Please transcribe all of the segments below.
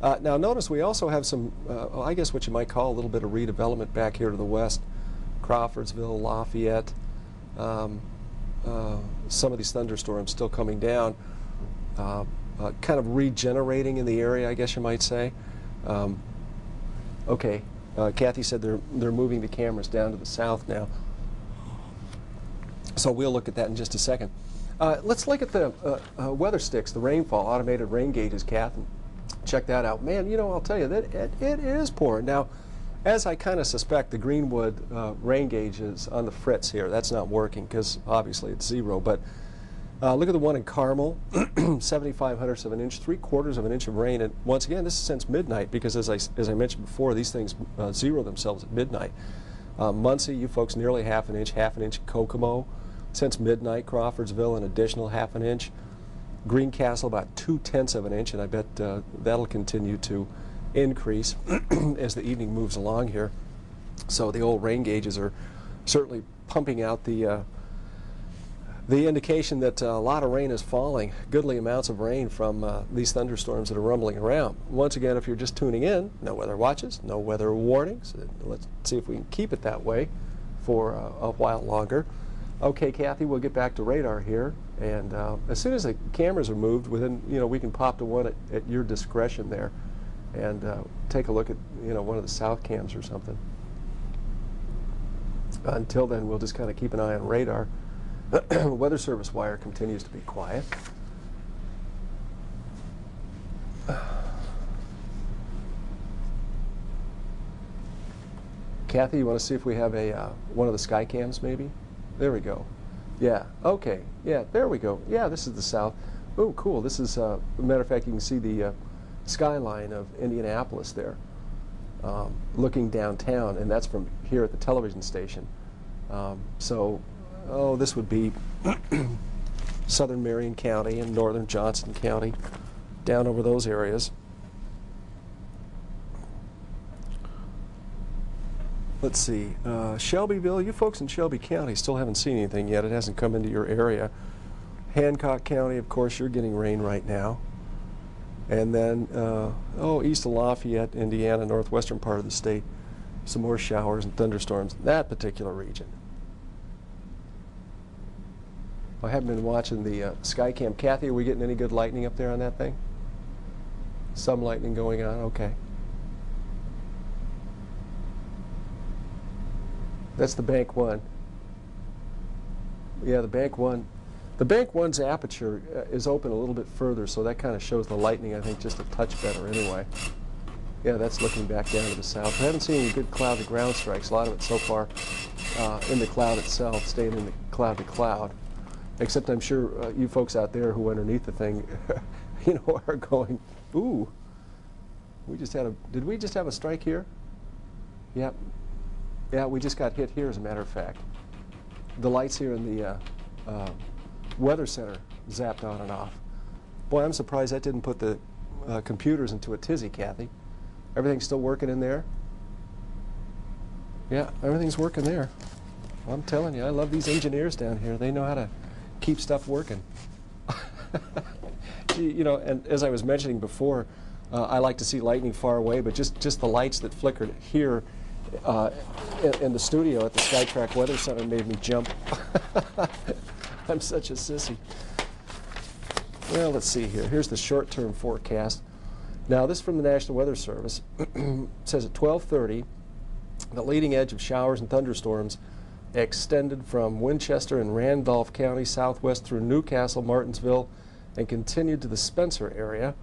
Now notice we also have some, I guess what you might call a little bit of redevelopment back here to the west. Crawfordsville, Lafayette, some of these thunderstorms still coming down, kind of regenerating in the area, I guess you might say. Okay, Kathy said they're moving the cameras down to the south now. So we'll look at that in just a second. Let's look at the weather sticks, the rainfall, automated rain gauges, Kath, and check that out. Man, you know, I'll tell you that it is pouring. Now, as I kind of suspect, the Greenwood rain gauge is on the fritz here. That's not working because obviously it's 0. But look at the one in Carmel, 7/500ths of an inch, 3/4 of an inch of rain. And once again, this is since midnight because as I mentioned before, these things zero themselves at midnight. Muncie, you folks, nearly half an inch in Kokomo. Since midnight, Crawfordsville, an additional half an inch. Greencastle, about 2/10 of an inch, and I bet that'll continue to increase as the evening moves along here. So the old rain gauges are certainly pumping out the indication that a lot of rain is falling, goodly amounts of rain from these thunderstorms that are rumbling around. Once again, if you're just tuning in, no weather watches, no weather warnings. Let's see if we can keep it that way for a while longer. Okay, Kathy, we'll get back to radar here, and as soon as the cameras are moved, within, you know, we can pop to one at your discretion there, and take a look at, you know, one of the south cams or something. Until then, we'll just kind of keep an eye on radar. Weather Service wire continues to be quiet. Kathy, you want to see if we have a one of the sky cams maybe? There we go. Yeah, okay. Yeah, there we go. Yeah, this is the south. Oh, cool. This is, as a matter of fact, you can see the skyline of Indianapolis there, looking downtown, and that's from here at the television station. So, oh, this would be southern Marion County and northern Johnson County, down over those areas. Let's see, Shelbyville, you folks in Shelby County still haven't seen anything yet. It hasn't come into your area. Hancock County, of course, you're getting rain right now. And then, oh, east of Lafayette, Indiana, northwestern part of the state, some more showers and thunderstorms in that particular region. I haven't been watching the Skycam. Kathy, are we getting any good lightning up there on that thing? Some lightning going on, okay. That's the Bank 1. Yeah, the Bank 1. The Bank 1's aperture is open a little bit further, so that kind of shows the lightning, I think, just a touch better anyway. Yeah, that's looking back down to the south. I haven't seen any good cloud-to-ground strikes. A lot of it so far in the cloud itself, staying in the cloud to cloud. Except I'm sure you folks out there who underneath the thing, you know, are going, ooh, did we just have a strike here? Yep. Yeah, we just got hit here, as a matter of fact. The lights here in the Weather Center zapped on and off. Boy, I'm surprised that didn't put the computers into a tizzy, Kathy. Everything's still working in there? Yeah, everything's working there. I'm telling you, I love these engineers down here. They know how to keep stuff working. You know, and as I was mentioning before, I like to see lightning far away, but just the lights that flickered here in the studio at the Skytrak Weather Center made me jump. I'm such a sissy. Well, let's see here. Here's the short-term forecast. Now, this is from the National Weather Service. It says at 12:30, the leading edge of showers and thunderstorms extended from Winchester and Randolph County southwest through Newcastle, Martinsville, and continued to the Spencer area.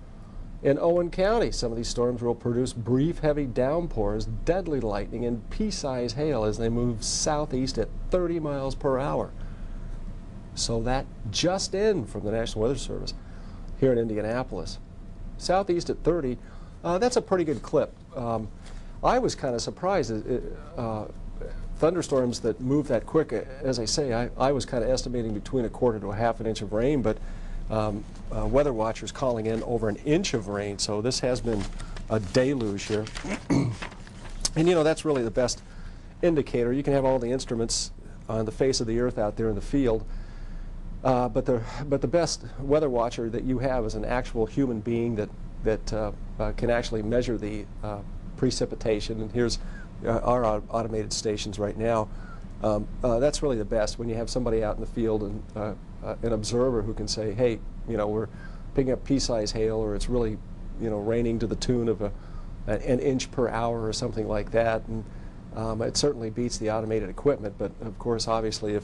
In Owen County, some of these storms will produce brief heavy downpours, deadly lightning, and pea-size hail as they move southeast at 30 miles per hour. So that just in from the National Weather Service here in Indianapolis. Southeast at 30, that's a pretty good clip. I was kind of surprised. Thunderstorms that move that quick, as I say, I was kind of estimating between 1/4 to 1/2 an inch of rain, but weather watchers calling in over an inch of rain, so this has been a deluge here. And you know, that's really the best indicator. You can have all the instruments on the face of the earth out there in the field, but the best weather watcher that you have is an actual human being that that can actually measure the precipitation. And here's our automated stations right now. That's really the best when you have somebody out in the field and an observer who can say, hey, we're picking up pea-size hail, or it's really, raining to the tune of an inch per hour or something like that. And it certainly beats the automated equipment. But of course, obviously, if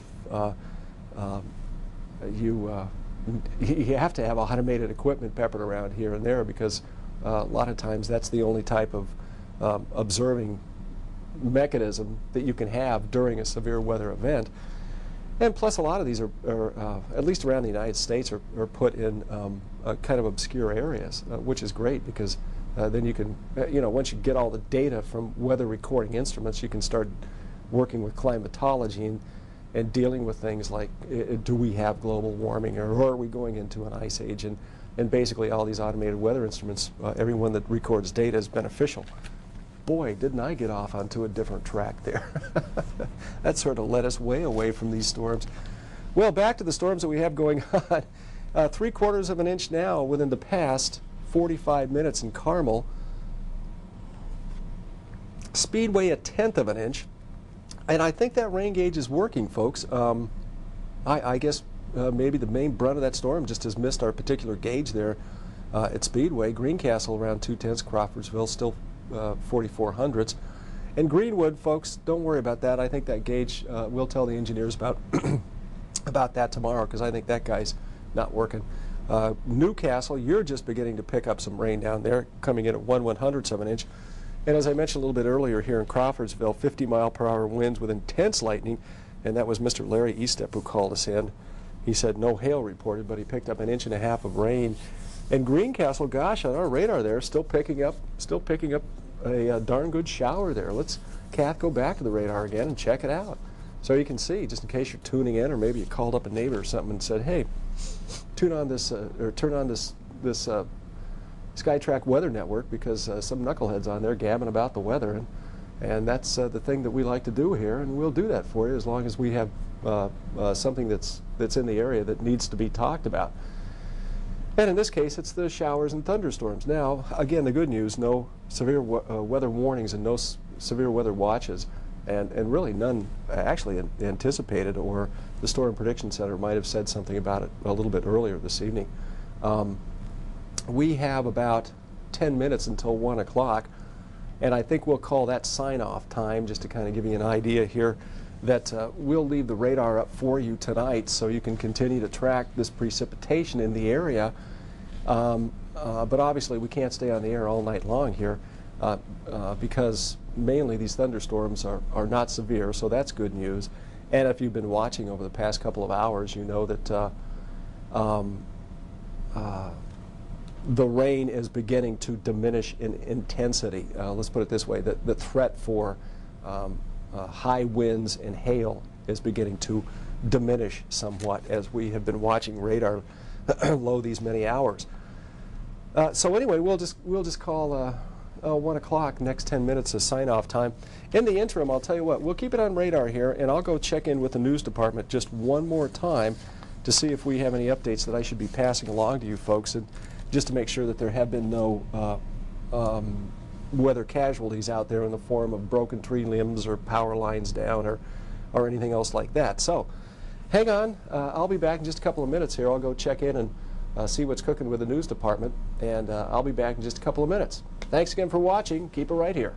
you have to have automated equipment peppered around here and there, because a lot of times that's the only type of observing mechanism that you can have during a severe weather event. And plus, a lot of these are at least around the United States, are put in kind of obscure areas, which is great, because then you can, once you get all the data from weather recording instruments, you can start working with climatology and dealing with things like, do we have global warming, or are we going into an ice age? And basically all these automated weather instruments, everyone that records data is beneficial. Boy, didn't I get off onto a different track there. That sort of led us way away from these storms. Well, back to the storms that we have going on. 3/4 of an inch now within the past 45 minutes in Carmel. Speedway 1/10 of an inch. And I think that rain gauge is working, folks. I guess maybe the main brunt of that storm just has missed our particular gauge there at Speedway. Greencastle around 2/10, Crawfordsville still 4400s. And Greenwood, folks, don't worry about that. I think that gauge, we'll tell the engineers about about that tomorrow, because I think that guy's not working. Newcastle, you're just beginning to pick up some rain down there, coming in at 1/100th of an inch. And as I mentioned a little bit earlier, here in Crawfordsville, 50-mile-per-hour winds with intense lightning, and that was Mr. Larry Estep who called us in. He said no hail reported, but he picked up 1.5 inches of rain. And Greencastle, gosh, on our radar there, still picking up a darn good shower there. Let's, Kath, go back to the radar again and check it out, so you can see, just in case you're tuning in, or maybe you called up a neighbor or something and said, hey, turn on this Skytrak Weather Network, because some knuckleheads on there gabbing about the weather, and that's the thing that we like to do here, and we'll do that for you as long as we have something that's in the area that needs to be talked about. And in this case, it's the showers and thunderstorms. Now, again, the good news, no severe weather warnings and no severe weather watches, and really none actually anticipated, or the Storm Prediction Center might have said something about it a little bit earlier this evening. We have about 10 minutes until 1 o'clock, and I think we'll call that sign-off time, just to kind of give you an idea here, that we'll leave the radar up for you tonight so you can continue to track this precipitation in the area. But obviously we can't stay on the air all night long here because mainly these thunderstorms are not severe, so that's good news. And if you've been watching over the past couple of hours, you know that the rain is beginning to diminish in intensity. Let's put it this way, the threat for high winds and hail is beginning to diminish somewhat as we have been watching radar low these many hours. So anyway, we'll just call 1 o'clock, next 10 minutes of sign-off time. In the interim, I'll tell you what, we'll keep it on radar here, and I'll go check in with the news department just one more time to see if we have any updates that I should be passing along to you folks, and just to make sure that there have been no weather casualties out there in the form of broken tree limbs or power lines down or anything else like that. So hang on, I'll be back in just a couple of minutes here. I'll go check in and see what's cooking with the news department, and I'll be back in just a couple of minutes. Thanks again for watching. Keep it right here.